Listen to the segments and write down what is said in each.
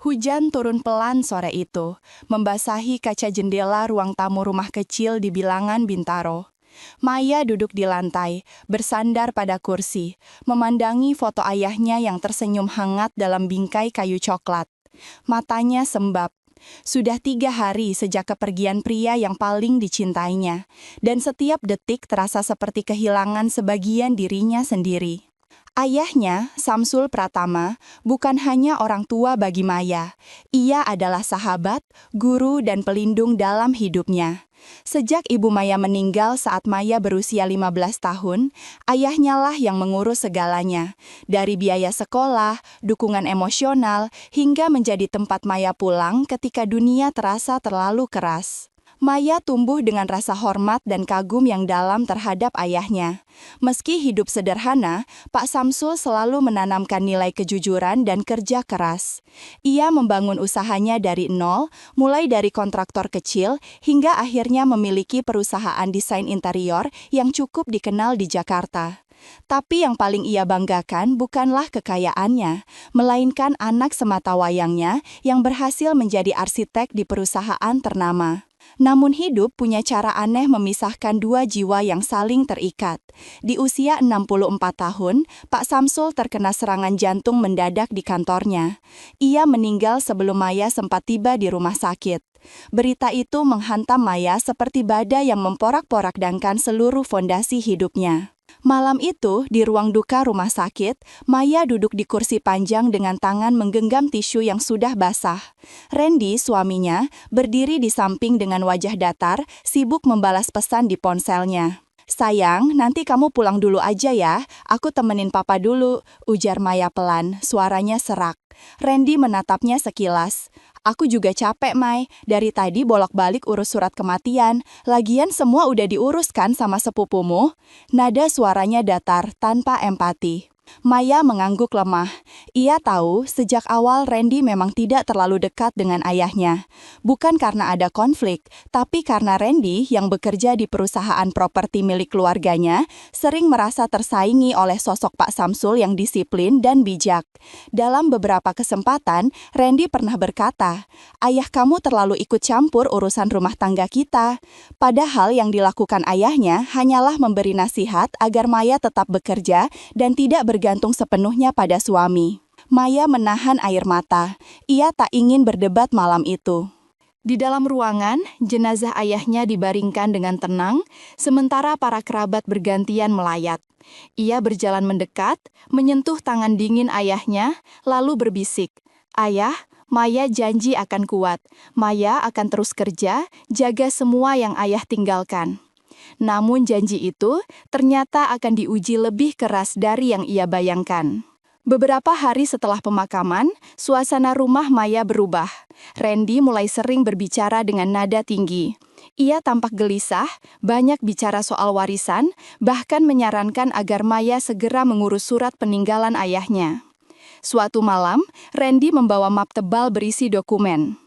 Hujan turun pelan sore itu, membasahi kaca jendela ruang tamu rumah kecil di bilangan Bintaro. Maya duduk di lantai, bersandar pada kursi, memandangi foto ayahnya yang tersenyum hangat dalam bingkai kayu coklat. Matanya sembab. Sudah 3 hari sejak kepergian pria yang paling dicintainya, dan setiap detik terasa seperti kehilangan sebagian dirinya sendiri. Ayahnya, Samsul Pratama, bukan hanya orang tua bagi Maya. Ia adalah sahabat, guru, dan pelindung dalam hidupnya. Sejak ibu Maya meninggal saat Maya berusia 15 tahun, ayahnya lah yang mengurus segalanya. Dari biaya sekolah, dukungan emosional, hingga menjadi tempat Maya pulang ketika dunia terasa terlalu keras. Maya tumbuh dengan rasa hormat dan kagum yang dalam terhadap ayahnya. Meski hidup sederhana, Pak Samsul selalu menanamkan nilai kejujuran dan kerja keras. Ia membangun usahanya dari nol, mulai dari kontraktor kecil hingga akhirnya memiliki perusahaan desain interior yang cukup dikenal di Jakarta. Tapi yang paling ia banggakan bukanlah kekayaannya, melainkan anak sematawayangnya yang berhasil menjadi arsitek di perusahaan ternama. Namun hidup punya cara aneh memisahkan dua jiwa yang saling terikat. Di usia 64 tahun, Pak Samsul terkena serangan jantung mendadak di kantornya. Ia meninggal sebelum Maya sempat tiba di rumah sakit. Berita itu menghantam Maya seperti badai yang memporak-porandakan seluruh fondasi hidupnya. Malam itu, di ruang duka rumah sakit, Maya duduk di kursi panjang dengan tangan menggenggam tisu yang sudah basah. Randy, suaminya, berdiri di samping dengan wajah datar, sibuk membalas pesan di ponselnya. "Sayang, nanti kamu pulang dulu aja ya, aku temenin papa dulu," ujar Maya pelan, suaranya serak. Randy menatapnya sekilas. "Aku juga capek, Mai. Dari tadi bolak-balik urus surat kematian. Lagian semua udah diurus kan sama sepupumu?" Nada suaranya datar, tanpa empati. Maya mengangguk lemah. Ia tahu sejak awal Randy memang tidak terlalu dekat dengan ayahnya. Bukan karena ada konflik, tapi karena Randy yang bekerja di perusahaan properti milik keluarganya sering merasa tersaingi oleh sosok Pak Samsul yang disiplin dan bijak. Dalam beberapa kesempatan, Randy pernah berkata, "Ayah kamu terlalu ikut campur urusan rumah tangga kita." Padahal yang dilakukan ayahnya hanyalah memberi nasihat agar Maya tetap bekerja dan tidak bergantung sepenuhnya pada suami. Maya menahan air mata. Ia tak ingin berdebat malam itu. Di dalam ruangan, jenazah ayahnya dibaringkan dengan tenang, sementara para kerabat bergantian melayat. Ia berjalan mendekat, menyentuh tangan dingin ayahnya, lalu berbisik, "Ayah, Maya janji akan kuat. Maya akan terus kerja, jaga semua yang ayah tinggalkan." Namun janji itu ternyata akan diuji lebih keras dari yang ia bayangkan. Beberapa hari setelah pemakaman, suasana rumah Maya berubah. Randy mulai sering berbicara dengan nada tinggi. Ia tampak gelisah, banyak bicara soal warisan, bahkan menyarankan agar Maya segera mengurus surat peninggalan ayahnya. Suatu malam, Randy membawa map tebal berisi dokumen.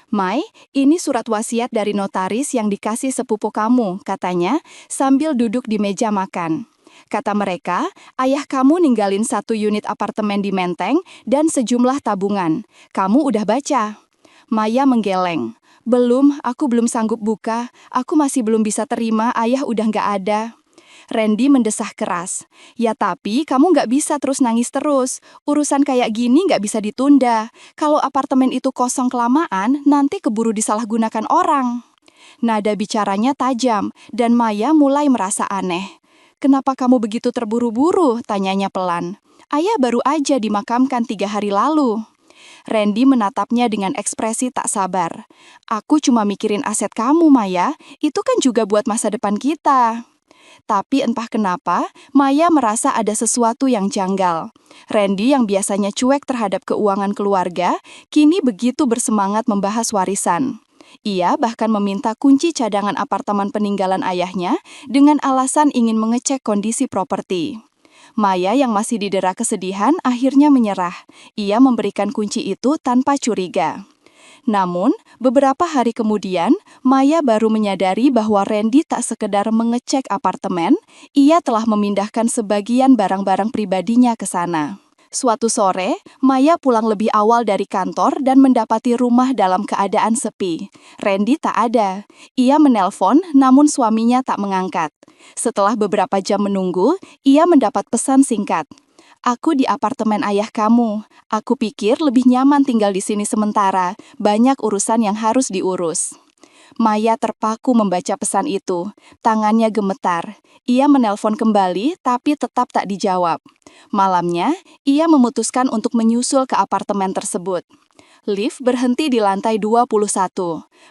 "Mai, ini surat wasiat dari notaris yang dikasih sepupu kamu," katanya, sambil duduk di meja makan. Kata mereka, ayah kamu ninggalin 1 unit apartemen di Menteng dan sejumlah tabungan. Kamu udah baca? Maya menggeleng. Aku belum sanggup buka. Aku masih belum bisa terima ayah udah nggak ada." Randy mendesah keras. "Ya tapi kamu nggak bisa terus nangis terus. Urusan kayak gini nggak bisa ditunda. Kalau apartemen itu kosong kelamaan, nanti keburu disalahgunakan orang." Nada bicaranya tajam, dan Maya mulai merasa aneh. "Kenapa kamu begitu terburu-buru?" tanyanya pelan. "Ayah baru aja dimakamkan 3 hari lalu." Randy menatapnya dengan ekspresi tak sabar. "Aku cuma mikirin aset kamu, Maya. Itu kan juga buat masa depan kita." Tapi entah kenapa, Maya merasa ada sesuatu yang janggal. Randy yang biasanya cuek terhadap keuangan keluarga, kini begitu bersemangat membahas warisan. Ia bahkan meminta kunci cadangan apartemen peninggalan ayahnya dengan alasan ingin mengecek kondisi properti. Maya yang masih didera kesedihan akhirnya menyerah. Ia memberikan kunci itu tanpa curiga. Namun, beberapa hari kemudian, Maya baru menyadari bahwa Randy tak sekedar mengecek apartemen, ia telah memindahkan sebagian barang-barang pribadinya ke sana. Suatu sore, Maya pulang lebih awal dari kantor dan mendapati rumah dalam keadaan sepi. Randy tak ada. Ia menelpon, namun suaminya tak mengangkat. Setelah beberapa jam menunggu, ia mendapat pesan singkat. Aku di apartemen ayah kamu. Aku pikir lebih nyaman tinggal di sini sementara. Banyak urusan yang harus diurus. Maya terpaku membaca pesan itu. Tangannya gemetar. Ia menelpon kembali, tapi tetap tak dijawab. Malamnya, ia memutuskan untuk menyusul ke apartemen tersebut. Lift berhenti di lantai 21.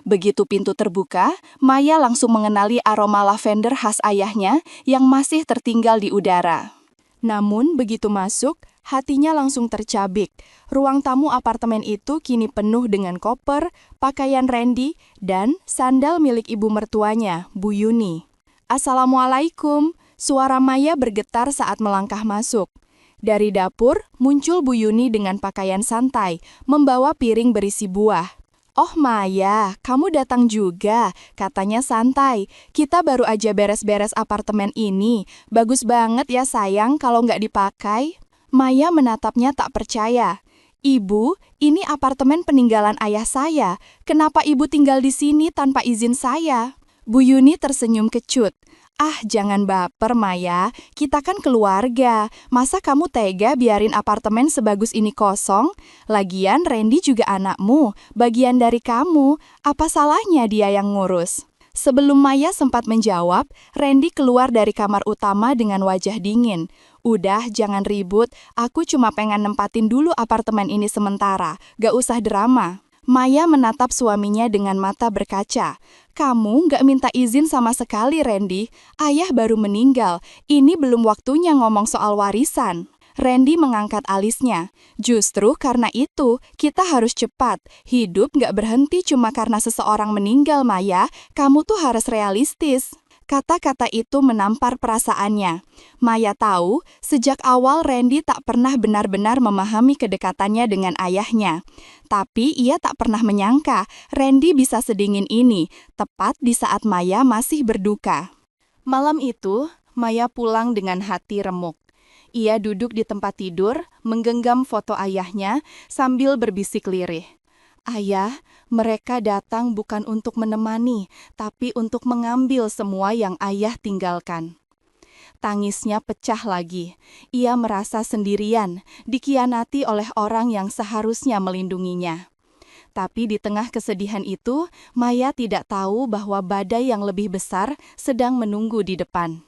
Begitu pintu terbuka, Maya langsung mengenali aroma lavender khas ayahnya yang masih tertinggal di udara. Namun, begitu masuk, hatinya langsung tercabik. Ruang tamu apartemen itu kini penuh dengan koper, pakaian Randy, dan sandal milik ibu mertuanya, Bu Yuni. Assalamualaikum, suara Maya bergetar saat melangkah masuk. Dari dapur, muncul Bu Yuni dengan pakaian santai, membawa piring berisi buah. Oh Maya, kamu datang juga, katanya santai. Kita baru aja beres-beres apartemen ini. Bagus banget ya sayang kalau nggak dipakai. Maya menatapnya tak percaya. Ibu, ini apartemen peninggalan ayah saya. Kenapa ibu tinggal di sini tanpa izin saya? Bu Yuni tersenyum kecut. Ah, jangan baper, Maya. Kita kan keluarga. Masa kamu tega biarin apartemen sebagus ini kosong? Lagian Randy juga anakmu, bagian dari kamu. Apa salahnya dia yang ngurus? Sebelum Maya sempat menjawab, Randy keluar dari kamar utama dengan wajah dingin. Udah, jangan ribut. Aku cuma pengen nempatin dulu apartemen ini sementara. Gak usah drama. Maya menatap suaminya dengan mata berkaca. Kamu nggak minta izin sama sekali, Randy. Ayah baru meninggal. Ini belum waktunya ngomong soal warisan. Randy mengangkat alisnya. Justru karena itu, kita harus cepat. Hidup nggak berhenti cuma karena seseorang meninggal, Maya. Kamu tuh harus realistis. Kata-kata itu menampar perasaannya. Maya tahu, sejak awal Randy tak pernah benar-benar memahami kedekatannya dengan ayahnya. Tapi ia tak pernah menyangka Randy bisa sedingin ini, tepat di saat Maya masih berduka. Malam itu, Maya pulang dengan hati remuk. Ia duduk di tempat tidur, menggenggam foto ayahnya sambil berbisik lirih. Ayah, mereka datang bukan untuk menemani, tapi untuk mengambil semua yang ayah tinggalkan. Tangisnya pecah lagi. Ia merasa sendirian, dikhianati oleh orang yang seharusnya melindunginya. Tapi di tengah kesedihan itu, Maya tidak tahu bahwa badai yang lebih besar sedang menunggu di depan.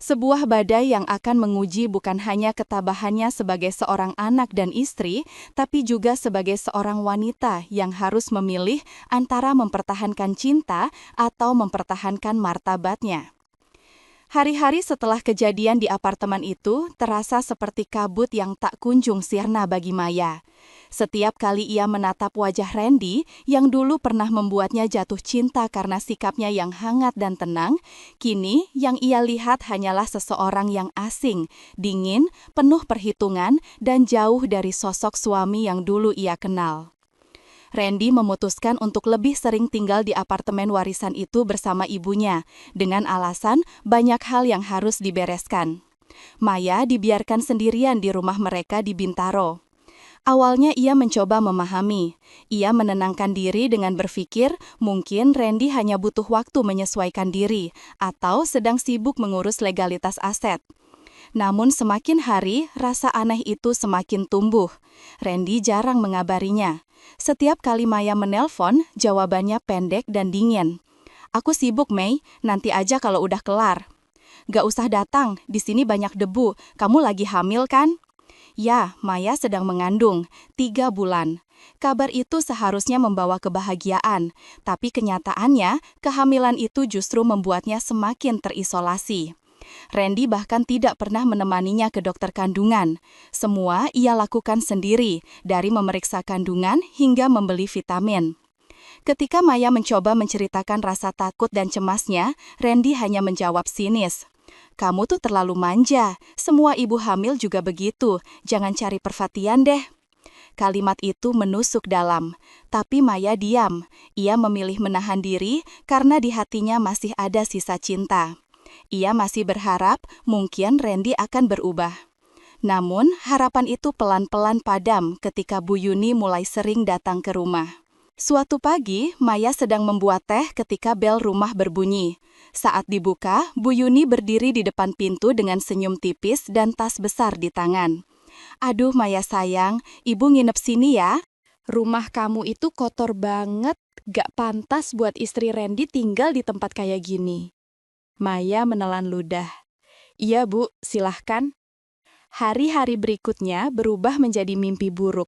Sebuah badai yang akan menguji bukan hanya ketabahannya sebagai seorang anak dan istri, tapi juga sebagai seorang wanita yang harus memilih antara mempertahankan cinta atau mempertahankan martabatnya. Hari-hari setelah kejadian di apartemen itu terasa seperti kabut yang tak kunjung sirna bagi Maya. Setiap kali ia menatap wajah Randy yang dulu pernah membuatnya jatuh cinta karena sikapnya yang hangat dan tenang, kini yang ia lihat hanyalah seseorang yang asing, dingin, penuh perhitungan, dan jauh dari sosok suami yang dulu ia kenal. Randy memutuskan untuk lebih sering tinggal di apartemen warisan itu bersama ibunya, dengan alasan banyak hal yang harus dibereskan. Maya dibiarkan sendirian di rumah mereka di Bintaro. Awalnya ia mencoba memahami. Ia menenangkan diri dengan berpikir mungkin Randy hanya butuh waktu menyesuaikan diri atau sedang sibuk mengurus legalitas aset. Namun semakin hari, rasa aneh itu semakin tumbuh. Randy jarang mengabarinya. Setiap kali Maya menelpon, jawabannya pendek dan dingin. Aku sibuk, Mei. Nanti aja kalau udah kelar. Gak usah datang, di sini banyak debu. Kamu lagi hamil kan? Ya, Maya sedang mengandung, 3 bulan. Kabar itu seharusnya membawa kebahagiaan, tapi kenyataannya, kehamilan itu justru membuatnya semakin terisolasi. Randy bahkan tidak pernah menemaninya ke dokter kandungan. Semua ia lakukan sendiri, dari memeriksa kandungan hingga membeli vitamin. Ketika Maya mencoba menceritakan rasa takut dan cemasnya, Randy hanya menjawab sinis. Kamu tuh terlalu manja, semua ibu hamil juga begitu, jangan cari perhatian deh. Kalimat itu menusuk dalam, tapi Maya diam. Ia memilih menahan diri karena di hatinya masih ada sisa cinta. Ia masih berharap mungkin Randy akan berubah. Namun, harapan itu pelan-pelan padam ketika Bu Yuni mulai sering datang ke rumah. Suatu pagi, Maya sedang membuat teh ketika bel rumah berbunyi. Saat dibuka, Bu Yuni berdiri di depan pintu dengan senyum tipis dan tas besar di tangan. "Aduh Maya sayang, ibu nginep sini ya. Rumah kamu itu kotor banget, gak pantas buat istri Randy tinggal di tempat kayak gini." Maya menelan ludah. "Iya bu, silahkan." Hari-hari berikutnya berubah menjadi mimpi buruk.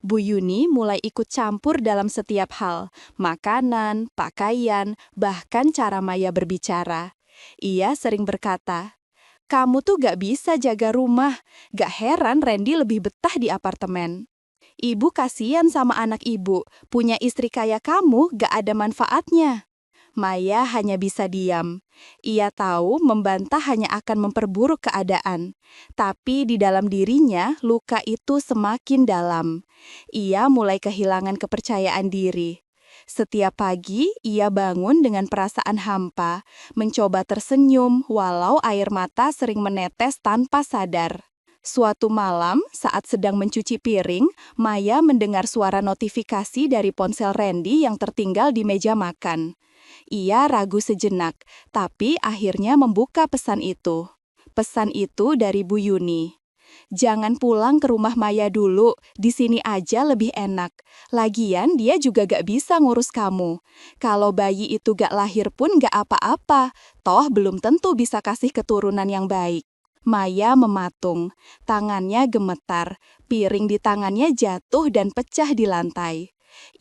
Bu Yuni mulai ikut campur dalam setiap hal, makanan, pakaian, bahkan cara Maya berbicara. Ia sering berkata, "Kamu tuh gak bisa jaga rumah, gak heran Randy lebih betah di apartemen. Ibu kasihan sama anak ibu, punya istri kayak kamu gak ada manfaatnya." Maya hanya bisa diam. Ia tahu membantah hanya akan memperburuk keadaan. Tapi di dalam dirinya, luka itu semakin dalam. Ia mulai kehilangan kepercayaan diri. Setiap pagi, ia bangun dengan perasaan hampa, mencoba tersenyum walau air mata sering menetes tanpa sadar. Suatu malam, saat sedang mencuci piring, Maya mendengar suara notifikasi dari ponsel Randy yang tertinggal di meja makan. Ia ragu sejenak, tapi akhirnya membuka pesan itu. Pesan itu dari Bu Yuni. "Jangan pulang ke rumah Maya dulu, di sini aja lebih enak. Lagian dia juga gak bisa ngurus kamu. Kalau bayi itu gak lahir pun gak apa-apa, toh belum tentu bisa kasih keturunan yang baik." Maya mematung, tangannya gemetar, piring di tangannya jatuh dan pecah di lantai.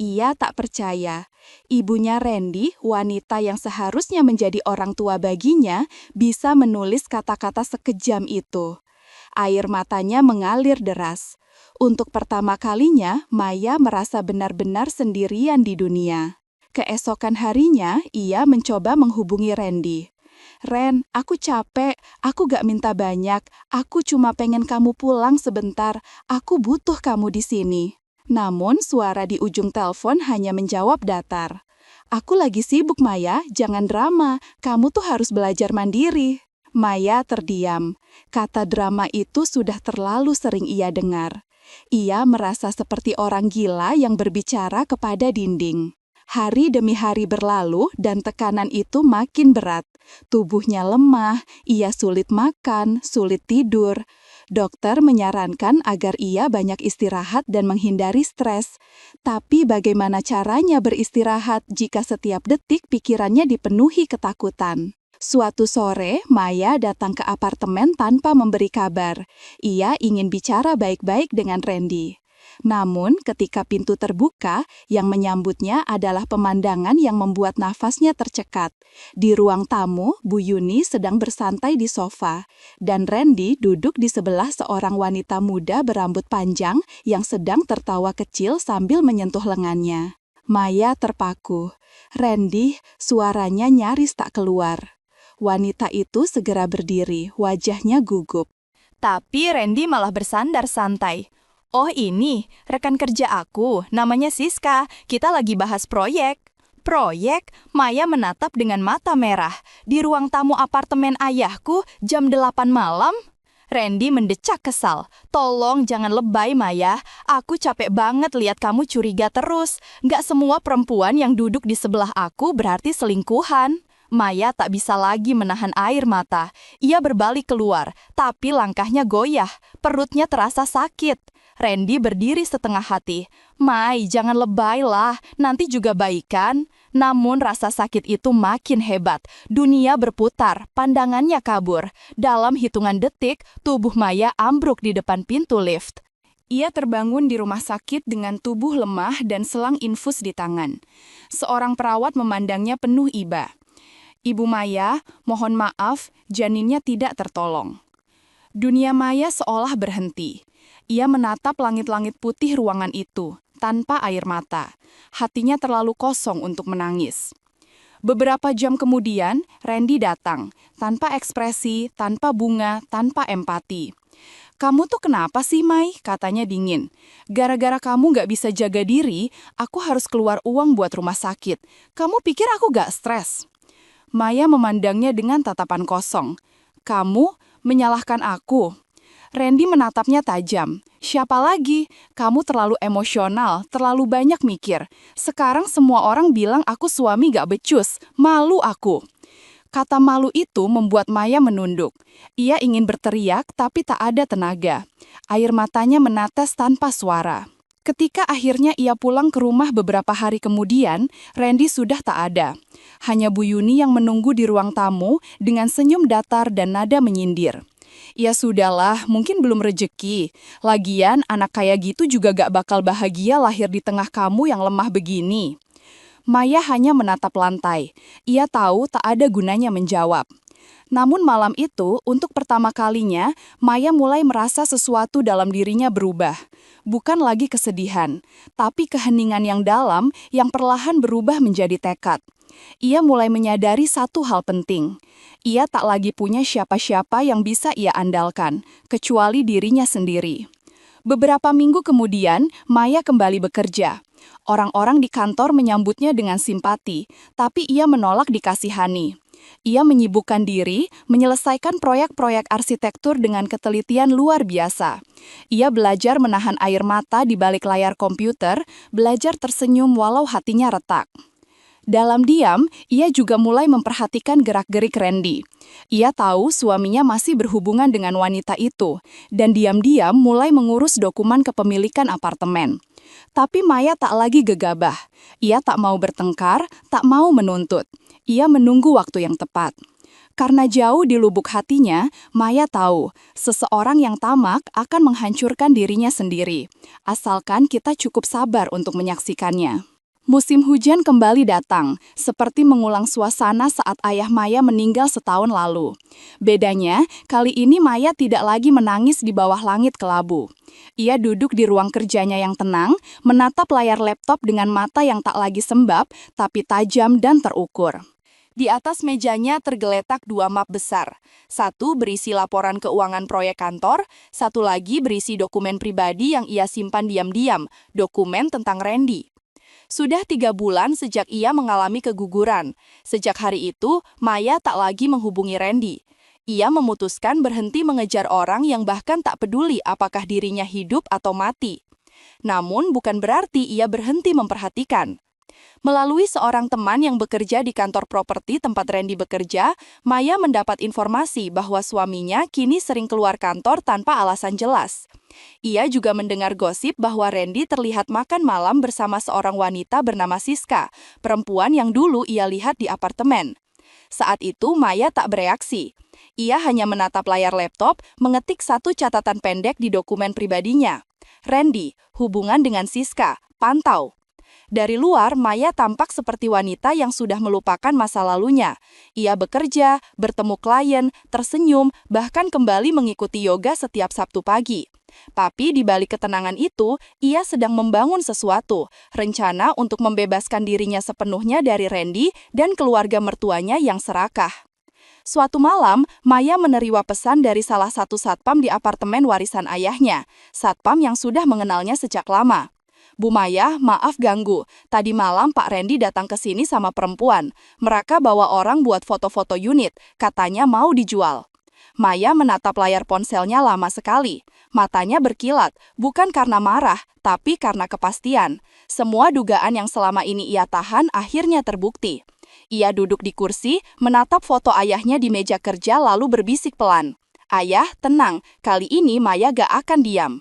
Ia tak percaya. Ibunya Randy, wanita yang seharusnya menjadi orang tua baginya, bisa menulis kata-kata sekejam itu. Air matanya mengalir deras. Untuk pertama kalinya, Maya merasa benar-benar sendirian di dunia. Keesokan harinya, ia mencoba menghubungi Randy. "Ren, aku capek, aku gak minta banyak, aku cuma pengen kamu pulang sebentar, aku butuh kamu di sini." Namun suara di ujung telepon hanya menjawab datar. "Aku lagi sibuk Maya, jangan drama, kamu tuh harus belajar mandiri." Maya terdiam. Kata drama itu sudah terlalu sering ia dengar. Ia merasa seperti orang gila yang berbicara kepada dinding. Hari demi hari berlalu dan tekanan itu makin berat. Tubuhnya lemah, ia sulit makan, sulit tidur. Dokter menyarankan agar ia banyak istirahat dan menghindari stres. Tapi bagaimana caranya beristirahat jika setiap detik pikirannya dipenuhi ketakutan? Suatu sore, Maya datang ke apartemen tanpa memberi kabar. Ia ingin bicara baik-baik dengan Randy. Namun, ketika pintu terbuka, yang menyambutnya adalah pemandangan yang membuat nafasnya tercekat. Di ruang tamu, Bu Yuni sedang bersantai di sofa, dan Randy duduk di sebelah seorang wanita muda berambut panjang yang sedang tertawa kecil sambil menyentuh lengannya. Maya terpaku. "Randy," suaranya nyaris tak keluar. Wanita itu segera berdiri, wajahnya gugup. Tapi Randy malah bersandar santai. "Oh ini, rekan kerja aku, namanya Siska. Kita lagi bahas proyek." "Proyek?" Maya menatap dengan mata merah. "Di ruang tamu apartemen ayahku jam 8 malam?" Randy mendecak kesal. "Tolong jangan lebay Maya, aku capek banget lihat kamu curiga terus. Nggak semua perempuan yang duduk di sebelah aku berarti selingkuhan." Maya tak bisa lagi menahan air mata. Ia berbalik keluar, tapi langkahnya goyah, perutnya terasa sakit. Randy berdiri setengah hati. "Mai, jangan lebay lah, nanti juga baikan." Namun rasa sakit itu makin hebat. Dunia berputar, pandangannya kabur. Dalam hitungan detik, tubuh Maya ambruk di depan pintu lift. Ia terbangun di rumah sakit dengan tubuh lemah dan selang infus di tangan. Seorang perawat memandangnya penuh iba. "Ibu Maya, mohon maaf, janinnya tidak tertolong." Dunia Maya seolah berhenti. Ia menatap langit-langit putih ruangan itu, tanpa air mata. Hatinya terlalu kosong untuk menangis. Beberapa jam kemudian, Randy datang, tanpa ekspresi, tanpa bunga, tanpa empati. "Kamu tuh kenapa sih, Mai?" katanya dingin. "Gara-gara kamu gak bisa jaga diri, aku harus keluar uang buat rumah sakit. Kamu pikir aku gak stres?" Maya memandangnya dengan tatapan kosong. "Kamu menyalahkan aku?" Randy menatapnya tajam. Siapa lagi? Kamu terlalu emosional, terlalu banyak mikir. Sekarang semua orang bilang aku suami gak becus. Malu aku. Kata malu itu membuat Maya menunduk. Ia ingin berteriak, tapi tak ada tenaga. Air matanya menetes tanpa suara. Ketika akhirnya ia pulang ke rumah beberapa hari kemudian, Randy sudah tak ada. Hanya Bu Yuni yang menunggu di ruang tamu dengan senyum datar dan nada menyindir. Ya sudahlah, mungkin belum rejeki. Lagian anak kayak gitu juga gak bakal bahagia lahir di tengah kamu yang lemah begini. Maya hanya menatap lantai. Ia tahu tak ada gunanya menjawab. Namun malam itu, untuk pertama kalinya, Maya mulai merasa sesuatu dalam dirinya berubah. Bukan lagi kesedihan, tapi keheningan yang dalam yang perlahan berubah menjadi tekad. Ia mulai menyadari satu hal penting. Ia tak lagi punya siapa-siapa yang bisa ia andalkan, kecuali dirinya sendiri. Beberapa minggu kemudian, Maya kembali bekerja. Orang-orang di kantor menyambutnya dengan simpati, tapi ia menolak dikasihani. Ia menyibukkan diri, menyelesaikan proyek-proyek arsitektur dengan ketelitian luar biasa. Ia belajar menahan air mata di balik layar komputer, belajar tersenyum walau hatinya retak. Dalam diam, ia juga mulai memperhatikan gerak-gerik Randy. Ia tahu suaminya masih berhubungan dengan wanita itu, dan diam-diam mulai mengurus dokumen kepemilikan apartemen. Tapi Maya tak lagi gegabah. Ia tak mau bertengkar, tak mau menuntut. Ia menunggu waktu yang tepat. Karena jauh di lubuk hatinya, Maya tahu seseorang yang tamak akan menghancurkan dirinya sendiri, asalkan kita cukup sabar untuk menyaksikannya. Musim hujan kembali datang, seperti mengulang suasana saat ayah Maya meninggal setahun lalu. Bedanya, kali ini Maya tidak lagi menangis di bawah langit kelabu. Ia duduk di ruang kerjanya yang tenang, menatap layar laptop dengan mata yang tak lagi sembab, tapi tajam dan terukur. Di atas mejanya tergeletak dua map besar. Satu berisi laporan keuangan proyek kantor, satu lagi berisi dokumen pribadi yang ia simpan diam-diam, dokumen tentang Randy. Sudah 3 bulan sejak ia mengalami keguguran. Sejak hari itu, Maya tak lagi menghubungi Randy. Ia memutuskan berhenti mengejar orang yang bahkan tak peduli apakah dirinya hidup atau mati. Namun bukan berarti ia berhenti memperhatikan. Melalui seorang teman yang bekerja di kantor properti tempat Randy bekerja, Maya mendapat informasi bahwa suaminya kini sering keluar kantor tanpa alasan jelas. Ia juga mendengar gosip bahwa Randy terlihat makan malam bersama seorang wanita bernama Siska, perempuan yang dulu ia lihat di apartemen. Saat itu Maya tak bereaksi. Ia hanya menatap layar laptop, mengetik satu catatan pendek di dokumen pribadinya. Randy, hubungan dengan Siska, pantau. Dari luar, Maya tampak seperti wanita yang sudah melupakan masa lalunya. Ia bekerja, bertemu klien, tersenyum, bahkan kembali mengikuti yoga setiap Sabtu pagi. Tapi di balik ketenangan itu, ia sedang membangun sesuatu, rencana untuk membebaskan dirinya sepenuhnya dari Randy dan keluarga mertuanya yang serakah. Suatu malam, Maya menerima pesan dari salah satu satpam di apartemen warisan ayahnya, satpam yang sudah mengenalnya sejak lama. Bu Maya, maaf ganggu. Tadi malam Pak Randy datang ke sini sama perempuan. Mereka bawa orang buat foto-foto unit, katanya mau dijual. Maya menatap layar ponselnya lama sekali. Matanya berkilat, bukan karena marah, tapi karena kepastian. Semua dugaan yang selama ini ia tahan akhirnya terbukti. Ia duduk di kursi, menatap foto ayahnya di meja kerja lalu berbisik pelan. Ayah, tenang, kali ini Maya gak akan diam.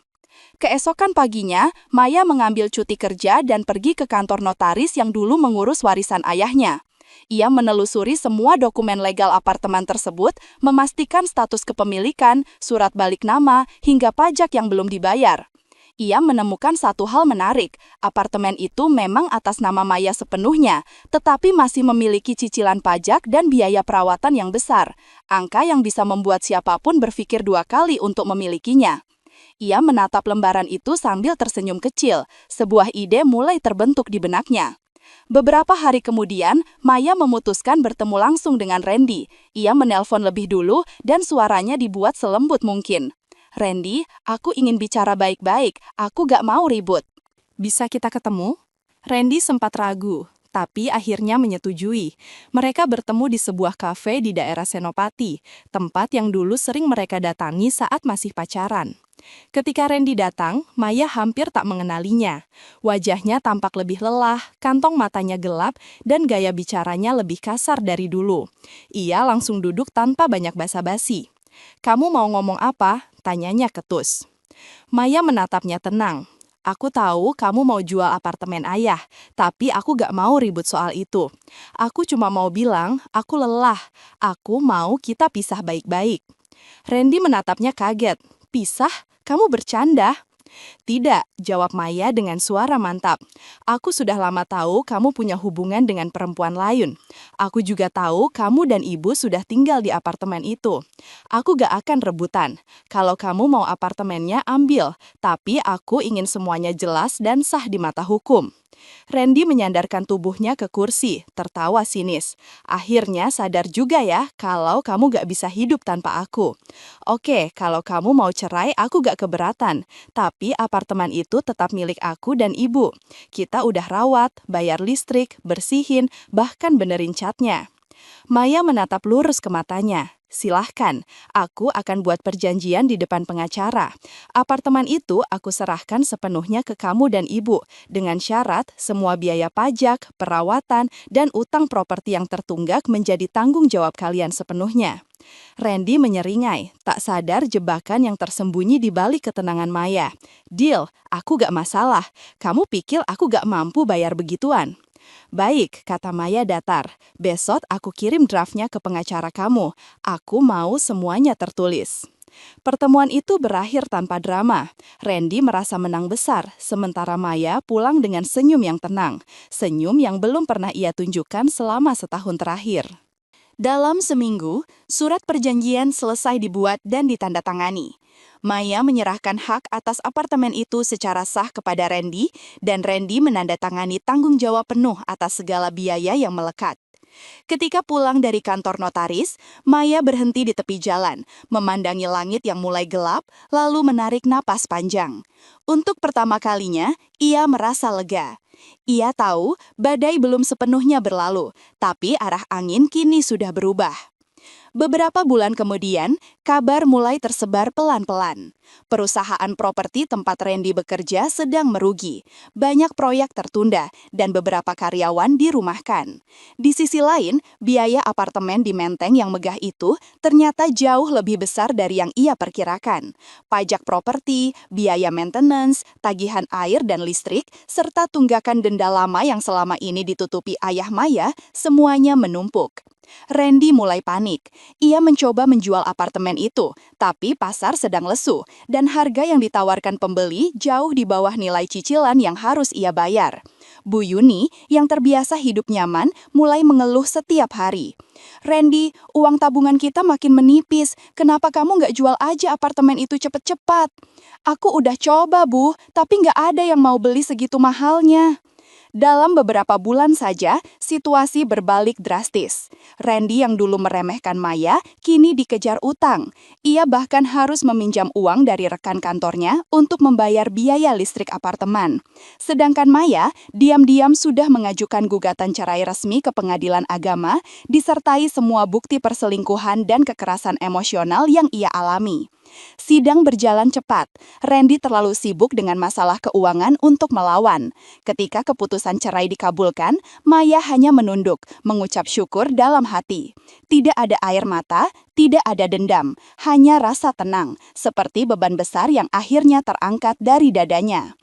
Keesokan paginya, Maya mengambil cuti kerja dan pergi ke kantor notaris yang dulu mengurus warisan ayahnya. Ia menelusuri semua dokumen legal apartemen tersebut, memastikan status kepemilikan, surat balik nama, hingga pajak yang belum dibayar. Ia menemukan satu hal menarik, apartemen itu memang atas nama Maya sepenuhnya, tetapi masih memiliki cicilan pajak dan biaya perawatan yang besar, angka yang bisa membuat siapapun berpikir 2 kali untuk memilikinya. Ia menatap lembaran itu sambil tersenyum kecil, sebuah ide mulai terbentuk di benaknya. Beberapa hari kemudian, Maya memutuskan bertemu langsung dengan Randy. Ia menelpon lebih dulu dan suaranya dibuat selembut mungkin. Randy, aku ingin bicara baik-baik, aku gak mau ribut. Bisa kita ketemu? Randy sempat ragu, tapi akhirnya menyetujui. Mereka bertemu di sebuah kafe di daerah Senopati, tempat yang dulu sering mereka datangi saat masih pacaran. Ketika Randy datang, Maya hampir tak mengenalinya. Wajahnya tampak lebih lelah, kantong matanya gelap, dan gaya bicaranya lebih kasar dari dulu. Ia langsung duduk tanpa banyak basa-basi. "Kamu mau ngomong apa?" tanyanya ketus. Maya menatapnya tenang. "Aku tahu kamu mau jual apartemen ayah, tapi aku gak mau ribut soal itu. Aku cuma mau bilang, aku lelah. Aku mau kita pisah baik-baik." Randy menatapnya kaget. "Pisah? Kamu bercanda?" "Tidak," jawab Maya dengan suara mantap. "Aku sudah lama tahu kamu punya hubungan dengan perempuan lain. Aku juga tahu kamu dan ibu sudah tinggal di apartemen itu. Aku gak akan rebutan. Kalau kamu mau apartemennya, ambil. Tapi aku ingin semuanya jelas dan sah di mata hukum." Randy menyandarkan tubuhnya ke kursi, tertawa sinis. "Akhirnya sadar juga ya kalau kamu gak bisa hidup tanpa aku. Oke, kalau kamu mau cerai, aku gak keberatan. Tapi apartemen itu tetap milik aku dan ibu. Kita udah rawat, bayar listrik, bersihin, bahkan benerin catnya." Maya menatap lurus ke matanya. "Silahkan, aku akan buat perjanjian di depan pengacara. Apartemen itu aku serahkan sepenuhnya ke kamu dan ibu, dengan syarat semua biaya pajak, perawatan, dan utang properti yang tertunggak menjadi tanggung jawab kalian sepenuhnya." Randy menyeringai, tak sadar jebakan yang tersembunyi di balik ketenangan Maya. "Deal, aku gak masalah. Kamu pikir aku gak mampu bayar begituan?" "Baik," kata Maya datar. "Besok aku kirim draftnya ke pengacara kamu. Aku mau semuanya tertulis." Pertemuan itu berakhir tanpa drama. Randy merasa menang besar, sementara Maya pulang dengan senyum yang tenang. Senyum yang belum pernah ia tunjukkan selama setahun terakhir. Dalam seminggu, surat perjanjian selesai dibuat dan ditandatangani. Maya menyerahkan hak atas apartemen itu secara sah kepada Randy, dan Randy menandatangani tanggung jawab penuh atas segala biaya yang melekat. Ketika pulang dari kantor notaris, Maya berhenti di tepi jalan, memandangi langit yang mulai gelap, lalu menarik napas panjang. Untuk pertama kalinya, ia merasa lega. Ia tahu badai belum sepenuhnya berlalu, tapi arah angin kini sudah berubah. Beberapa bulan kemudian, kabar mulai tersebar pelan-pelan. Perusahaan properti tempat Randy bekerja sedang merugi. Banyak proyek tertunda dan beberapa karyawan dirumahkan. Di sisi lain, biaya apartemen di Menteng yang megah itu ternyata jauh lebih besar dari yang ia perkirakan. Pajak properti, biaya maintenance, tagihan air dan listrik, serta tunggakan denda lama yang selama ini ditutupi ayah Maya, semuanya menumpuk. Randy mulai panik. Ia mencoba menjual apartemen itu, tapi pasar sedang lesu, dan harga yang ditawarkan pembeli jauh di bawah nilai cicilan yang harus ia bayar. Bu Yuni, yang terbiasa hidup nyaman, mulai mengeluh setiap hari. "Randy, uang tabungan kita makin menipis. Kenapa kamu nggak jual aja apartemen itu cepet-cepat?" "Aku udah coba, Bu, tapi nggak ada yang mau beli segitu mahalnya." Dalam beberapa bulan saja, situasi berbalik drastis. Randy yang dulu meremehkan Maya, kini dikejar utang. Ia bahkan harus meminjam uang dari rekan kantornya untuk membayar biaya listrik apartemen. Sedangkan Maya, diam-diam sudah mengajukan gugatan cerai resmi ke pengadilan agama, disertai semua bukti perselingkuhan dan kekerasan emosional yang ia alami. Sidang berjalan cepat. Randy terlalu sibuk dengan masalah keuangan untuk melawan. Ketika keputusan cerai dikabulkan, Maya hanya menunduk, mengucap syukur dalam hati. Tidak ada air mata, tidak ada dendam, hanya rasa tenang, seperti beban besar yang akhirnya terangkat dari dadanya.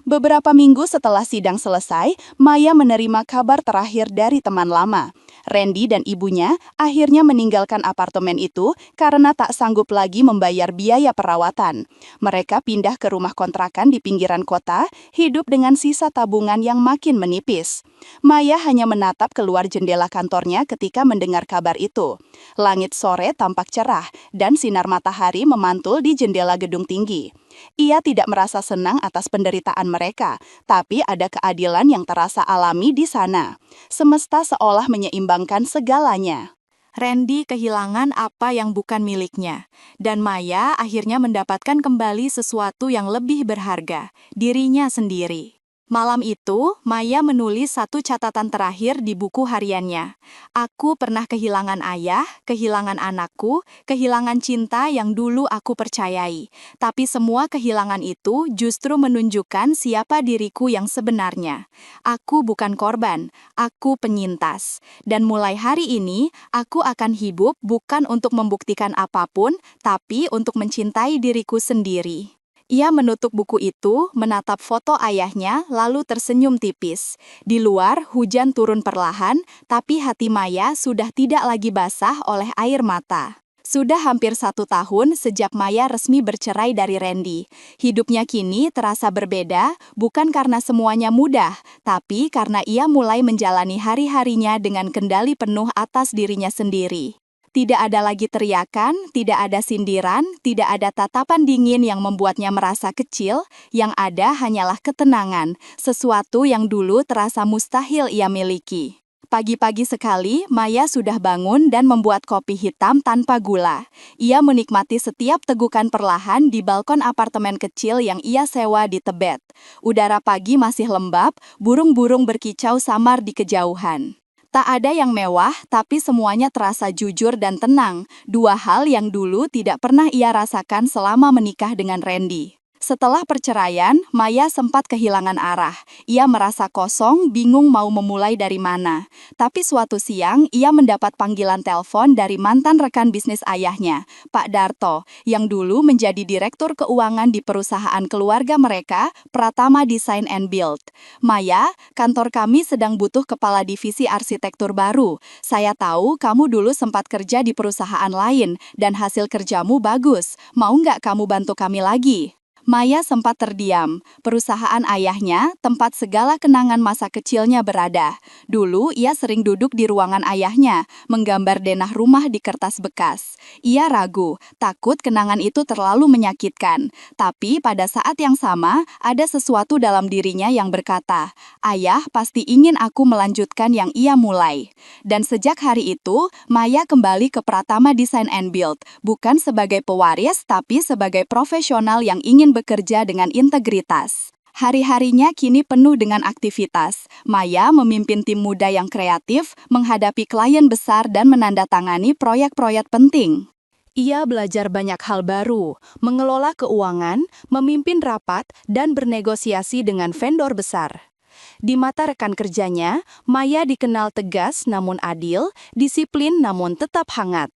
Beberapa minggu setelah sidang selesai, Maya menerima kabar terakhir dari teman lama. Randy dan ibunya akhirnya meninggalkan apartemen itu karena tak sanggup lagi membayar biaya perawatan. Mereka pindah ke rumah kontrakan di pinggiran kota, hidup dengan sisa tabungan yang makin menipis. Maya hanya menatap keluar jendela kantornya ketika mendengar kabar itu. Langit sore tampak cerah dan sinar matahari memantul di jendela gedung tinggi. Ia tidak merasa senang atas penderitaan mereka, tapi ada keadilan yang terasa alami di sana. Semesta seolah menyeimbangkan segalanya. Randy kehilangan apa yang bukan miliknya, dan Maya akhirnya mendapatkan kembali sesuatu yang lebih berharga, dirinya sendiri. Malam itu, Maya menulis satu catatan terakhir di buku hariannya. Aku pernah kehilangan ayah, kehilangan anakku, kehilangan cinta yang dulu aku percayai. Tapi semua kehilangan itu justru menunjukkan siapa diriku yang sebenarnya. Aku bukan korban, aku penyintas. Dan mulai hari ini, aku akan hidup bukan untuk membuktikan apapun, tapi untuk mencintai diriku sendiri. Ia menutup buku itu, menatap foto ayahnya, lalu tersenyum tipis. Di luar, hujan turun perlahan, tapi hati Maya sudah tidak lagi basah oleh air mata. Sudah hampir 1 tahun sejak Maya resmi bercerai dari Randy. Hidupnya kini terasa berbeda, bukan karena semuanya mudah, tapi karena ia mulai menjalani hari-harinya dengan kendali penuh atas dirinya sendiri. Tidak ada lagi teriakan, tidak ada sindiran, tidak ada tatapan dingin yang membuatnya merasa kecil, yang ada hanyalah ketenangan, sesuatu yang dulu terasa mustahil ia miliki. Pagi-pagi sekali, Maya sudah bangun dan membuat kopi hitam tanpa gula. Ia menikmati setiap tegukan perlahan di balkon apartemen kecil yang ia sewa di Tebet. Udara pagi masih lembab, burung-burung berkicau samar di kejauhan. Tak ada yang mewah, tapi semuanya terasa jujur dan tenang, dua hal yang dulu tidak pernah ia rasakan selama menikah dengan Randy. Setelah perceraian, Maya sempat kehilangan arah. Ia merasa kosong, bingung mau memulai dari mana. Tapi suatu siang, ia mendapat panggilan telepon dari mantan rekan bisnis ayahnya, Pak Darto, yang dulu menjadi direktur keuangan di perusahaan keluarga mereka, Pratama Design and Build. Maya, kantor kami sedang butuh kepala divisi arsitektur baru. Saya tahu kamu dulu sempat kerja di perusahaan lain, dan hasil kerjamu bagus. Mau nggak kamu bantu kami lagi? Maya sempat terdiam. Perusahaan ayahnya, tempat segala kenangan masa kecilnya berada. Dulu ia sering duduk di ruangan ayahnya, menggambar denah rumah di kertas bekas. Ia ragu, takut kenangan itu terlalu menyakitkan. Tapi pada saat yang sama, ada sesuatu dalam dirinya yang berkata, "Ayah pasti ingin aku melanjutkan yang ia mulai." Dan sejak hari itu, Maya kembali ke Pratama Design and Build, bukan sebagai pewaris, tapi sebagai profesional yang ingin bekerja dengan integritas. Hari-harinya kini penuh dengan aktivitas. Maya memimpin tim muda yang kreatif, menghadapi klien besar dan menandatangani proyek-proyek penting. Ia belajar banyak hal baru, mengelola keuangan, memimpin rapat, dan bernegosiasi dengan vendor besar. Di mata rekan kerjanya, Maya dikenal tegas namun adil, disiplin namun tetap hangat.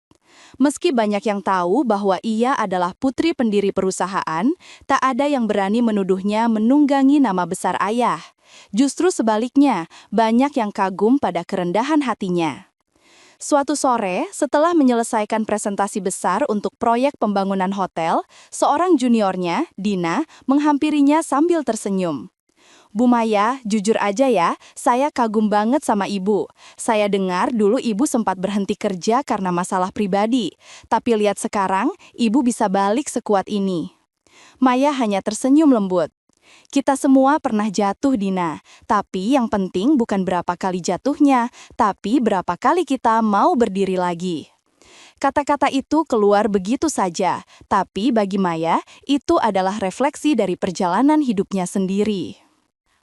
Meski banyak yang tahu bahwa ia adalah putri pendiri perusahaan, tak ada yang berani menuduhnya menunggangi nama besar ayah. Justru sebaliknya, banyak yang kagum pada kerendahan hatinya. Suatu sore, setelah menyelesaikan presentasi besar untuk proyek pembangunan hotel, seorang juniornya, Dina, menghampirinya sambil tersenyum. "Bu Maya, jujur aja ya, saya kagum banget sama ibu. Saya dengar dulu ibu sempat berhenti kerja karena masalah pribadi. Tapi lihat sekarang, ibu bisa balik sekuat ini." Maya hanya tersenyum lembut. "Kita semua pernah jatuh, Dina. Tapi yang penting bukan berapa kali jatuhnya, tapi berapa kali kita mau berdiri lagi." Kata-kata itu keluar begitu saja, tapi bagi Maya, itu adalah refleksi dari perjalanan hidupnya sendiri.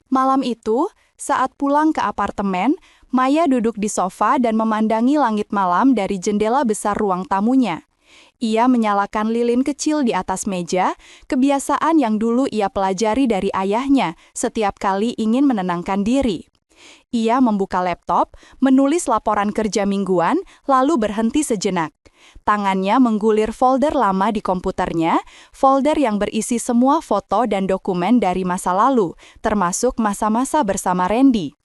Malam itu, saat pulang ke apartemen, Maya duduk di sofa dan memandangi langit malam dari jendela besar ruang tamunya. Ia menyalakan lilin kecil di atas meja, kebiasaan yang dulu ia pelajari dari ayahnya setiap kali ingin menenangkan diri. Ia membuka laptop, menulis laporan kerja mingguan, lalu berhenti sejenak. Tangannya menggulir folder lama di komputernya, folder yang berisi semua foto dan dokumen dari masa lalu, termasuk masa-masa bersama Randy.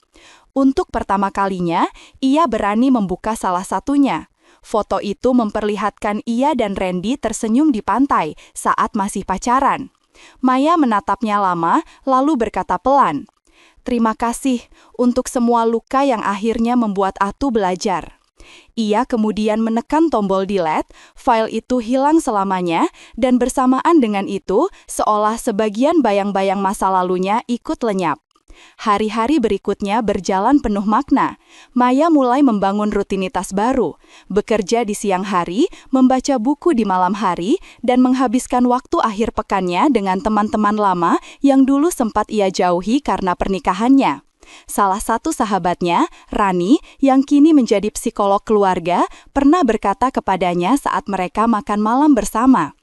Untuk pertama kalinya, ia berani membuka salah satunya. Foto itu memperlihatkan ia dan Randy tersenyum di pantai saat masih pacaran. Maya menatapnya lama, lalu berkata pelan, "Terima kasih untuk semua luka yang akhirnya membuat Atu belajar." Ia kemudian menekan tombol delete, file itu hilang selamanya, dan bersamaan dengan itu, seolah sebagian bayang-bayang masa lalunya ikut lenyap. Hari-hari berikutnya berjalan penuh makna. Maya mulai membangun rutinitas baru, bekerja di siang hari, membaca buku di malam hari, dan menghabiskan waktu akhir pekannya dengan teman-teman lama yang dulu sempat ia jauhi karena pernikahannya. Salah satu sahabatnya, Rani, yang kini menjadi psikolog keluarga, pernah berkata kepadanya saat mereka makan malam bersama.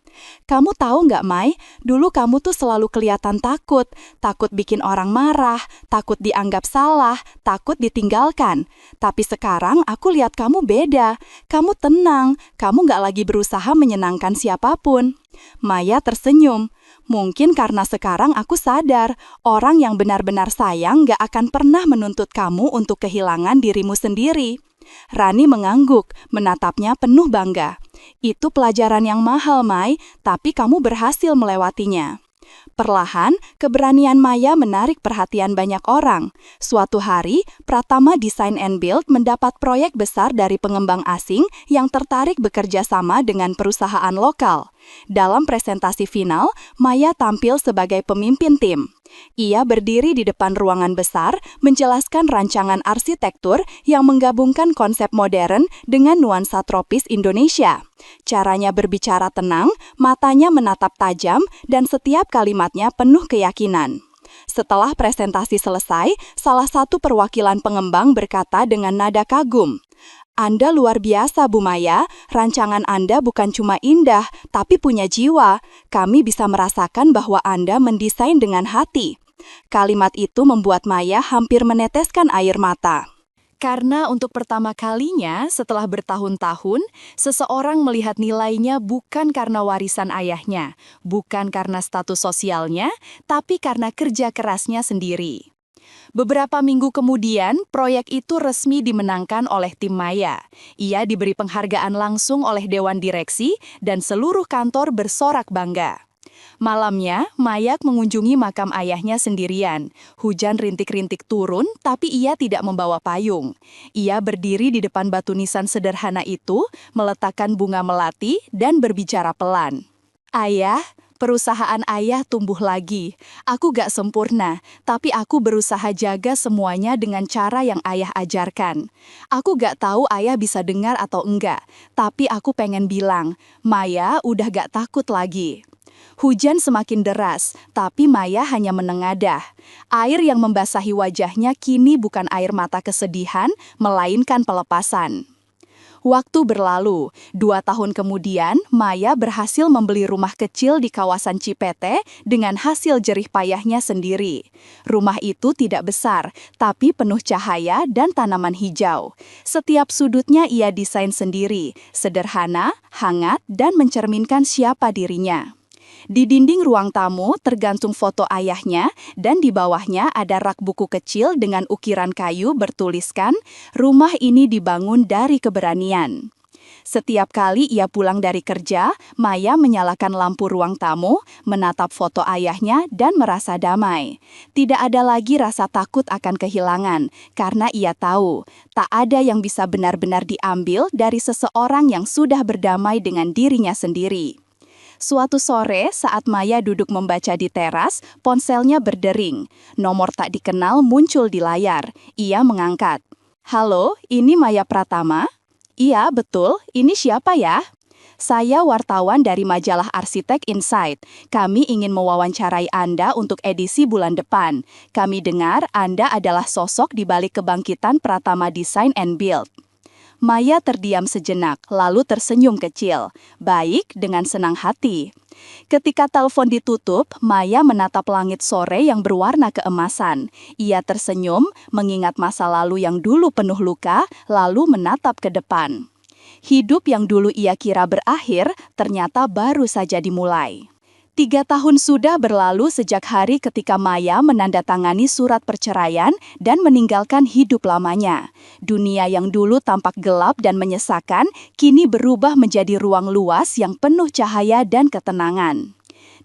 "Kamu tahu nggak, Mai? Dulu kamu tuh selalu kelihatan takut. Takut bikin orang marah, takut dianggap salah, takut ditinggalkan. Tapi sekarang aku lihat kamu beda. Kamu tenang, kamu nggak lagi berusaha menyenangkan siapapun." Maya tersenyum. "Mungkin karena sekarang aku sadar, orang yang benar-benar sayang nggak akan pernah menuntut kamu untuk kehilangan dirimu sendiri." Rani mengangguk, menatapnya penuh bangga. "Itu pelajaran yang mahal, Mai, tapi kamu berhasil melewatinya." Perlahan, keberanian Maya menarik perhatian banyak orang. Suatu hari, Pratama Design and Build mendapat proyek besar dari pengembang asing yang tertarik bekerja sama dengan perusahaan lokal. Dalam presentasi final, Maya tampil sebagai pemimpin tim. Ia berdiri di depan ruangan besar, menjelaskan rancangan arsitektur yang menggabungkan konsep modern dengan nuansa tropis Indonesia. Caranya berbicara tenang, matanya menatap tajam, dan setiap kalimatnya penuh keyakinan. Setelah presentasi selesai, salah satu perwakilan pengembang berkata dengan nada kagum, "Anda luar biasa, Bu Maya. Rancangan Anda bukan cuma indah, tapi punya jiwa. Kami bisa merasakan bahwa Anda mendesain dengan hati." Kalimat itu membuat Maya hampir meneteskan air mata. Karena untuk pertama kalinya setelah bertahun-tahun, seseorang melihat nilainya bukan karena warisan ayahnya, bukan karena status sosialnya, tapi karena kerja kerasnya sendiri. Beberapa minggu kemudian, proyek itu resmi dimenangkan oleh tim Maya. Ia diberi penghargaan langsung oleh Dewan Direksi dan seluruh kantor bersorak bangga. Malamnya, Maya mengunjungi makam ayahnya sendirian. Hujan rintik-rintik turun, tapi ia tidak membawa payung. Ia berdiri di depan batu nisan sederhana itu, meletakkan bunga melati, dan berbicara pelan. "Ayah, perusahaan ayah tumbuh lagi. Aku gak sempurna, tapi aku berusaha jaga semuanya dengan cara yang ayah ajarkan. Aku gak tahu ayah bisa dengar atau enggak, tapi aku pengen bilang, Maya udah gak takut lagi." Hujan semakin deras, tapi Maya hanya menengadah. Air yang membasahi wajahnya kini bukan air mata kesedihan, melainkan pelepasan. Waktu berlalu, 2 tahun kemudian, Maya berhasil membeli rumah kecil di kawasan Cipete dengan hasil jerih payahnya sendiri. Rumah itu tidak besar, tapi penuh cahaya dan tanaman hijau. Setiap sudutnya ia desain sendiri, sederhana, hangat, dan mencerminkan siapa dirinya. Di dinding ruang tamu tergantung foto ayahnya dan di bawahnya ada rak buku kecil dengan ukiran kayu bertuliskan, "Rumah ini dibangun dari keberanian." Setiap kali ia pulang dari kerja, Maya menyalakan lampu ruang tamu, menatap foto ayahnya dan merasa damai. Tidak ada lagi rasa takut akan kehilangan, karena ia tahu, tak ada yang bisa benar-benar diambil dari seseorang yang sudah berdamai dengan dirinya sendiri. Suatu sore, saat Maya duduk membaca di teras, ponselnya berdering. Nomor tak dikenal muncul di layar. Ia mengangkat. "Halo, ini Maya Pratama?" "Iya, betul. Ini siapa ya?" "Saya wartawan dari majalah Arsitek Insight. Kami ingin mewawancarai Anda untuk edisi bulan depan. Kami dengar Anda adalah sosok di balik kebangkitan Pratama Design and Build." Maya terdiam sejenak, lalu tersenyum kecil. Baik, dengan senang hati. Ketika telepon ditutup, Maya menatap langit sore yang berwarna keemasan. Ia tersenyum, mengingat masa lalu yang dulu penuh luka, lalu menatap ke depan. Hidup yang dulu ia kira berakhir, ternyata baru saja dimulai. 3 tahun sudah berlalu sejak hari ketika Maya menandatangani surat perceraian dan meninggalkan hidup lamanya. Dunia yang dulu tampak gelap dan menyesakan, kini berubah menjadi ruang luas yang penuh cahaya dan ketenangan.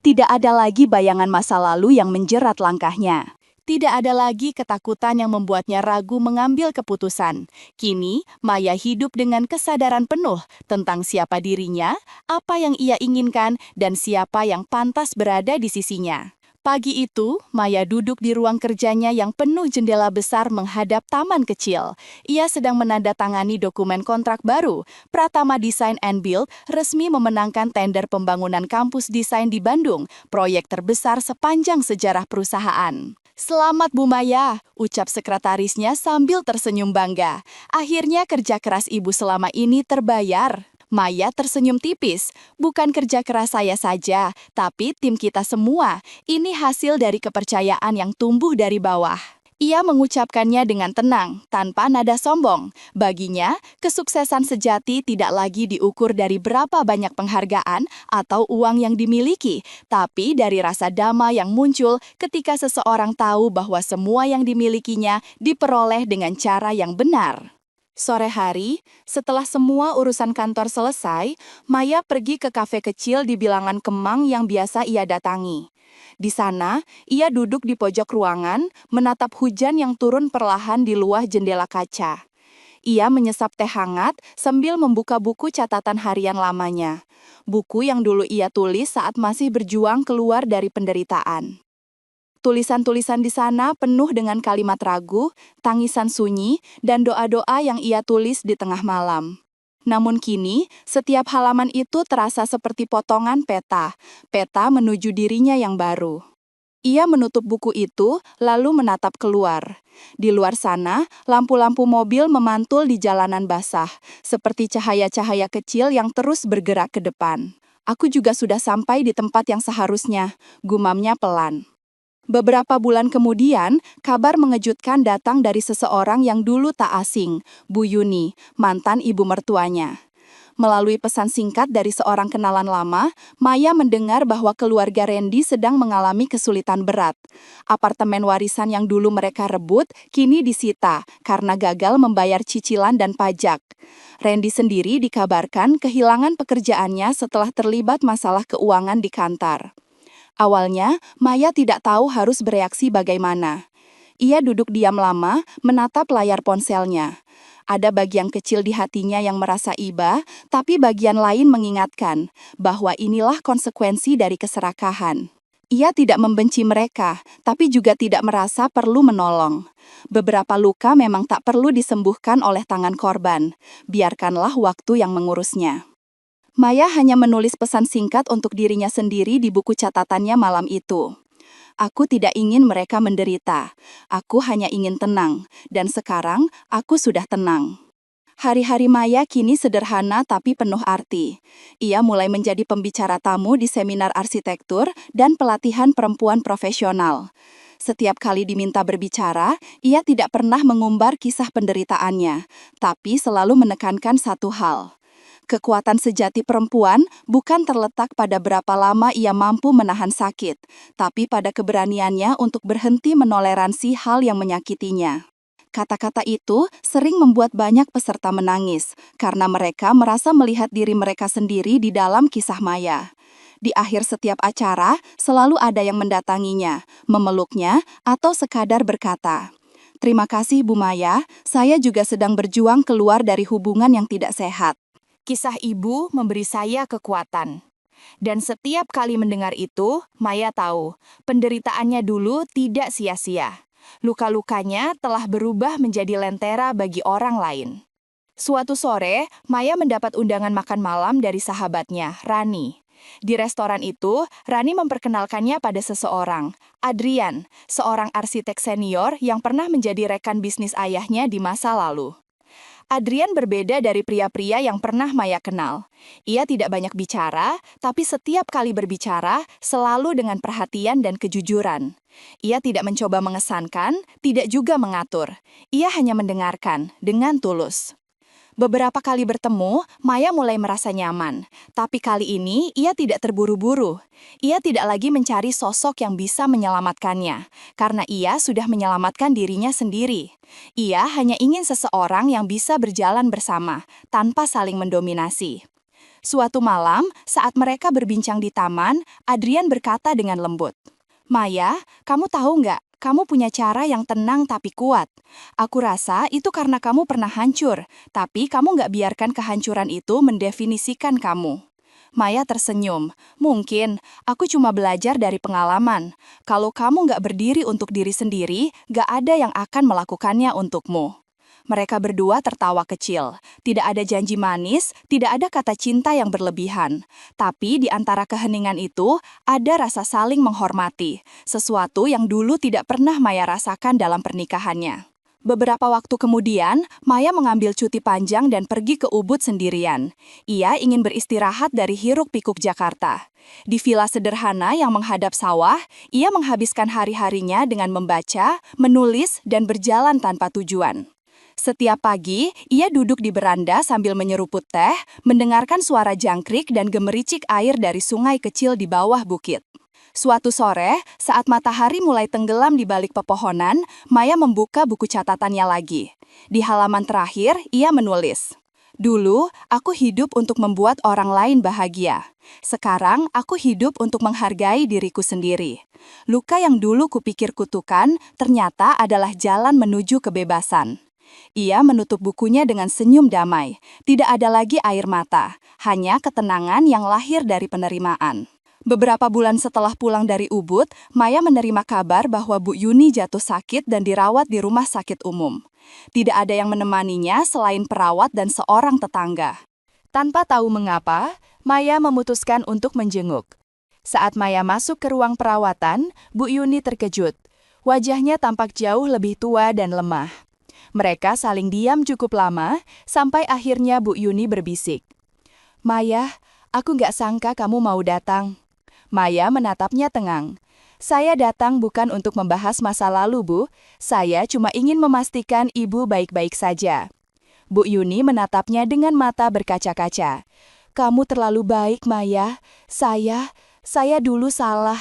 Tidak ada lagi bayangan masa lalu yang menjerat langkahnya. Tidak ada lagi ketakutan yang membuatnya ragu mengambil keputusan. Kini, Maya hidup dengan kesadaran penuh tentang siapa dirinya, apa yang ia inginkan, dan siapa yang pantas berada di sisinya. Pagi itu, Maya duduk di ruang kerjanya yang penuh jendela besar menghadap taman kecil. Ia sedang menandatangani dokumen kontrak baru. Pratama Design and Build resmi memenangkan tender pembangunan kampus desain di Bandung, proyek terbesar sepanjang sejarah perusahaan. "Selamat Bu Maya," ucap sekretarisnya sambil tersenyum bangga. "Akhirnya kerja keras Ibu selama ini terbayar." Maya tersenyum tipis. "Bukan kerja keras saya saja, tapi tim kita semua. Ini hasil dari kepercayaan yang tumbuh dari bawah." Ia mengucapkannya dengan tenang, tanpa nada sombong. Baginya, kesuksesan sejati tidak lagi diukur dari berapa banyak penghargaan atau uang yang dimiliki, tapi dari rasa damai yang muncul ketika seseorang tahu bahwa semua yang dimilikinya diperoleh dengan cara yang benar. Sore hari, setelah semua urusan kantor selesai, Maya pergi ke kafe kecil di bilangan Kemang yang biasa ia datangi. Di sana, ia duduk di pojok ruangan, menatap hujan yang turun perlahan di luar jendela kaca. Ia menyesap teh hangat sambil membuka buku catatan harian lamanya. Buku yang dulu ia tulis saat masih berjuang keluar dari penderitaan. Tulisan-tulisan di sana penuh dengan kalimat ragu, tangisan sunyi, dan doa-doa yang ia tulis di tengah malam. Namun kini, setiap halaman itu terasa seperti potongan peta menuju dirinya yang baru. Ia menutup buku itu, lalu menatap keluar. Di luar sana, lampu-lampu mobil memantul di jalanan basah, seperti cahaya-cahaya kecil yang terus bergerak ke depan. "Aku juga sudah sampai di tempat yang seharusnya," gumamnya pelan. Beberapa bulan kemudian, kabar mengejutkan datang dari seseorang yang dulu tak asing, Bu Yuni, mantan ibu mertuanya. Melalui pesan singkat dari seorang kenalan lama, Maya mendengar bahwa keluarga Randy sedang mengalami kesulitan berat. Apartemen warisan yang dulu mereka rebut kini disita karena gagal membayar cicilan dan pajak. Randy sendiri dikabarkan kehilangan pekerjaannya setelah terlibat masalah keuangan di kantor. Awalnya, Maya tidak tahu harus bereaksi bagaimana. Ia duduk diam lama, menatap layar ponselnya. Ada bagian kecil di hatinya yang merasa iba, tapi bagian lain mengingatkan bahwa inilah konsekuensi dari keserakahan. Ia tidak membenci mereka, tapi juga tidak merasa perlu menolong. Beberapa luka memang tak perlu disembuhkan oleh tangan korban. Biarkanlah waktu yang mengurusnya. Maya hanya menulis pesan singkat untuk dirinya sendiri di buku catatannya malam itu. "Aku tidak ingin mereka menderita. Aku hanya ingin tenang, dan sekarang aku sudah tenang." Hari-hari Maya kini sederhana tapi penuh arti. Ia mulai menjadi pembicara tamu di seminar arsitektur dan pelatihan perempuan profesional. Setiap kali diminta berbicara, ia tidak pernah mengumbar kisah penderitaannya, tapi selalu menekankan satu hal. Kekuatan sejati perempuan bukan terletak pada berapa lama ia mampu menahan sakit, tapi pada keberaniannya untuk berhenti menoleransi hal yang menyakitinya. Kata-kata itu sering membuat banyak peserta menangis, karena mereka merasa melihat diri mereka sendiri di dalam kisah Maya. Di akhir setiap acara, selalu ada yang mendatanginya, memeluknya, atau sekadar berkata, "Terima kasih Bu Maya, saya juga sedang berjuang keluar dari hubungan yang tidak sehat." Kisah ibu memberi saya kekuatan. Dan setiap kali mendengar itu, Maya tahu penderitaannya dulu tidak sia-sia. Luka-lukanya telah berubah menjadi lentera bagi orang lain. Suatu sore, Maya mendapat undangan makan malam dari sahabatnya, Rani. Di restoran itu, Rani memperkenalkannya pada seseorang, Adrian, seorang arsitek senior yang pernah menjadi rekan bisnis ayahnya di masa lalu. Adrian berbeda dari pria-pria yang pernah Maya kenal. Ia tidak banyak bicara, tapi setiap kali berbicara selalu dengan perhatian dan kejujuran. Ia tidak mencoba mengesankan, tidak juga mengatur. Ia hanya mendengarkan dengan tulus. Beberapa kali bertemu, Maya mulai merasa nyaman. Tapi kali ini, ia tidak terburu-buru. Ia tidak lagi mencari sosok yang bisa menyelamatkannya, karena ia sudah menyelamatkan dirinya sendiri. Ia hanya ingin seseorang yang bisa berjalan bersama, tanpa saling mendominasi. Suatu malam, saat mereka berbincang di taman, Adrian berkata dengan lembut, "Maya, kamu tahu nggak? Kamu punya cara yang tenang tapi kuat. Aku rasa itu karena kamu pernah hancur, tapi kamu nggak biarkan kehancuran itu mendefinisikan kamu." Maya tersenyum. Mungkin, aku cuma belajar dari pengalaman. Kalau kamu nggak berdiri untuk diri sendiri, nggak ada yang akan melakukannya untukmu. Mereka berdua tertawa kecil. Tidak ada janji manis, tidak ada kata cinta yang berlebihan. Tapi di antara keheningan itu, ada rasa saling menghormati. Sesuatu yang dulu tidak pernah Maya rasakan dalam pernikahannya. Beberapa waktu kemudian, Maya mengambil cuti panjang dan pergi ke Ubud sendirian. Ia ingin beristirahat dari hiruk-pikuk Jakarta. Di villa sederhana yang menghadap sawah, ia menghabiskan hari-harinya dengan membaca, menulis, dan berjalan tanpa tujuan. Setiap pagi, ia duduk di beranda sambil menyeruput teh, mendengarkan suara jangkrik dan gemericik air dari sungai kecil di bawah bukit. Suatu sore, saat matahari mulai tenggelam di balik pepohonan, Maya membuka buku catatannya lagi. Di halaman terakhir, ia menulis, "Dulu, aku hidup untuk membuat orang lain bahagia. Sekarang, aku hidup untuk menghargai diriku sendiri. Luka yang dulu kupikir kutukan, ternyata adalah jalan menuju kebebasan." Ia menutup bukunya dengan senyum damai. Tidak ada lagi air mata, hanya ketenangan yang lahir dari penerimaan. Beberapa bulan setelah pulang dari Ubud, Maya menerima kabar bahwa Bu Yuni jatuh sakit dan dirawat di rumah sakit umum. Tidak ada yang menemaninya selain perawat dan seorang tetangga. Tanpa tahu mengapa, Maya memutuskan untuk menjenguk. Saat Maya masuk ke ruang perawatan, Bu Yuni terkejut. Wajahnya tampak jauh lebih tua dan lemah. Mereka saling diam cukup lama, sampai akhirnya Bu Yuni berbisik. "Maya, aku nggak sangka kamu mau datang." Maya menatapnya tengang. "Saya datang bukan untuk membahas masa lalu, Bu. Saya cuma ingin memastikan Ibu baik-baik saja." Bu Yuni menatapnya dengan mata berkaca-kaca. "Kamu terlalu baik, Maya. Saya dulu salah."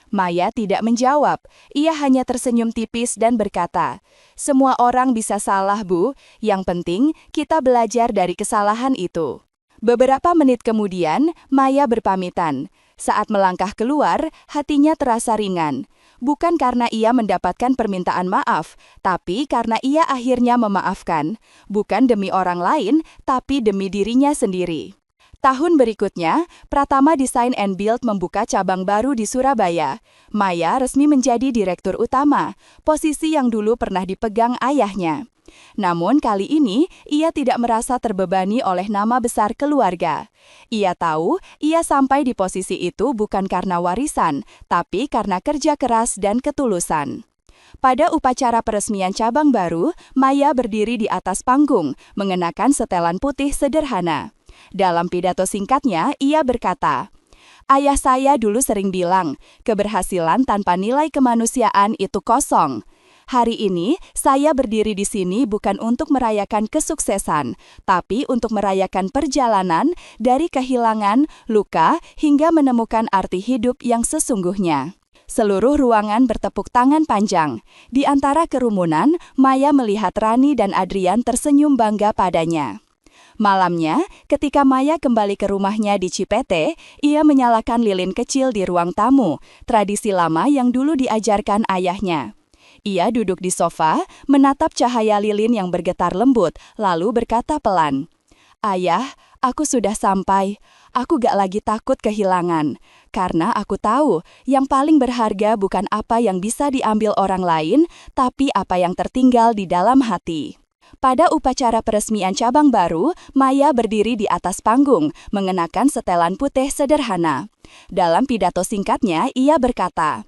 Maya tidak menjawab. Ia hanya tersenyum tipis dan berkata, "Semua orang bisa salah, Bu. Yang penting, kita belajar dari kesalahan itu." Beberapa menit kemudian, Maya berpamitan. Saat melangkah keluar, hatinya terasa ringan. Bukan karena ia mendapatkan permintaan maaf, tapi karena ia akhirnya memaafkan. Bukan demi orang lain, tapi demi dirinya sendiri. Tahun berikutnya, Pratama Design and Build membuka cabang baru di Surabaya. Maya resmi menjadi direktur utama, posisi yang dulu pernah dipegang ayahnya. Namun kali ini, ia tidak merasa terbebani oleh nama besar keluarga. Ia tahu, ia sampai di posisi itu bukan karena warisan, tapi karena kerja keras dan ketulusan. Pada upacara peresmian cabang baru, Maya berdiri di atas panggung, mengenakan setelan putih sederhana. Dalam pidato singkatnya, ia berkata, "Ayah saya dulu sering bilang, keberhasilan tanpa nilai kemanusiaan itu kosong. Hari ini, saya berdiri di sini bukan untuk merayakan kesuksesan, tapi untuk merayakan perjalanan dari kehilangan, luka, hingga menemukan arti hidup yang sesungguhnya." Seluruh ruangan bertepuk tangan panjang. Di antara kerumunan, Maya melihat Rani dan Adrian tersenyum bangga padanya. Malamnya, ketika Maya kembali ke rumahnya di Cipete, ia menyalakan lilin kecil di ruang tamu, tradisi lama yang dulu diajarkan ayahnya. Ia duduk di sofa, menatap cahaya lilin yang bergetar lembut, lalu berkata pelan, "Ayah, aku sudah sampai. Aku gak lagi takut kehilangan. Karena aku tahu, yang paling berharga bukan apa yang bisa diambil orang lain, tapi apa yang tertinggal di dalam hati." Pada upacara peresmian cabang baru, Maya berdiri di atas panggung, mengenakan setelan putih sederhana. Dalam pidato singkatnya, ia berkata,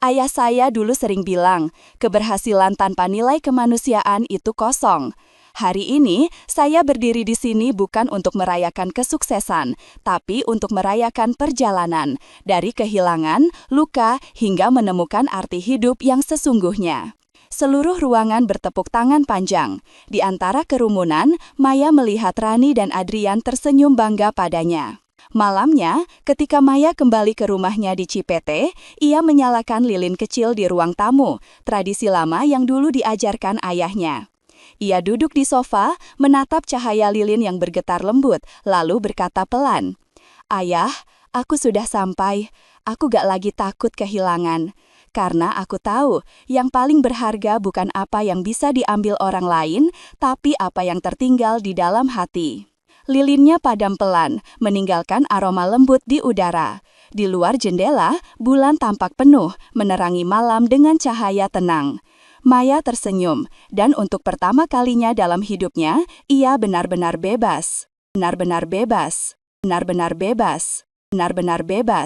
"Ayah saya dulu sering bilang, keberhasilan tanpa nilai kemanusiaan itu kosong. Hari ini, saya berdiri di sini bukan untuk merayakan kesuksesan, tapi untuk merayakan perjalanan, dari kehilangan, luka, hingga menemukan arti hidup yang sesungguhnya." Seluruh ruangan bertepuk tangan panjang. Di antara kerumunan, Maya melihat Rani dan Adrian tersenyum bangga padanya. Malamnya, ketika Maya kembali ke rumahnya di Cipete, ia menyalakan lilin kecil di ruang tamu, tradisi lama yang dulu diajarkan ayahnya. Ia duduk di sofa, menatap cahaya lilin yang bergetar lembut, lalu berkata pelan, "Ayah, aku sudah sampai. Aku gak lagi takut kehilangan. Karena aku tahu, yang paling berharga bukan apa yang bisa diambil orang lain, tapi apa yang tertinggal di dalam hati." Lilinnya padam pelan, meninggalkan aroma lembut di udara. Di luar jendela, bulan tampak penuh, menerangi malam dengan cahaya tenang. Maya tersenyum, dan untuk pertama kalinya dalam hidupnya, ia benar-benar bebas. Benar-benar bebas. Benar-benar bebas. Benar-benar bebas.